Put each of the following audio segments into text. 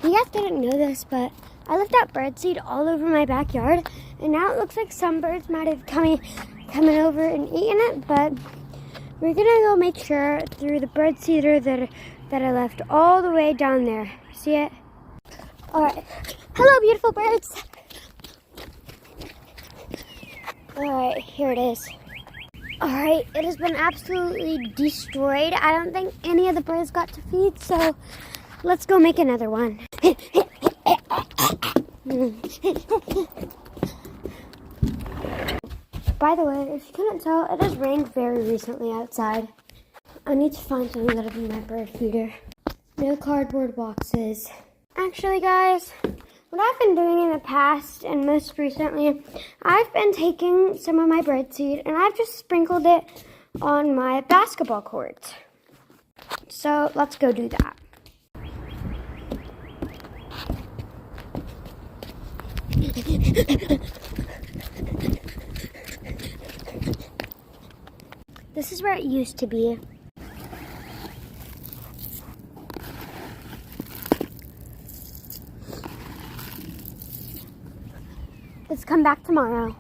You guys didn't know this, but I left out birdseed all over my backyard, and now it looks like some birds might have coming over and eaten it, but we're gonna go make sure through the birdseeder that I left all the way down there. See it? All right. Hello, beautiful birds. All right, here it is. All right, it has been absolutely destroyed. I don't think any of the birds got to feed, so let's go make another one. By the way, if you couldn't tell, it has rained very recently outside. I need to find something that'll be my bird feeder. No cardboard boxes. Actually, guys, what I've been doing in the past and most recently, I've been taking some of my birdseed and I've just sprinkled it on my basketball court. So let's go do that. This is where it used to be. Let's come back tomorrow.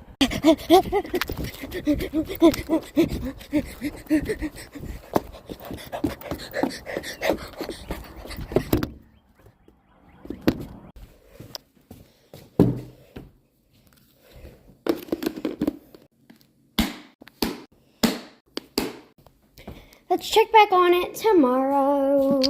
Let's check back on it tomorrow.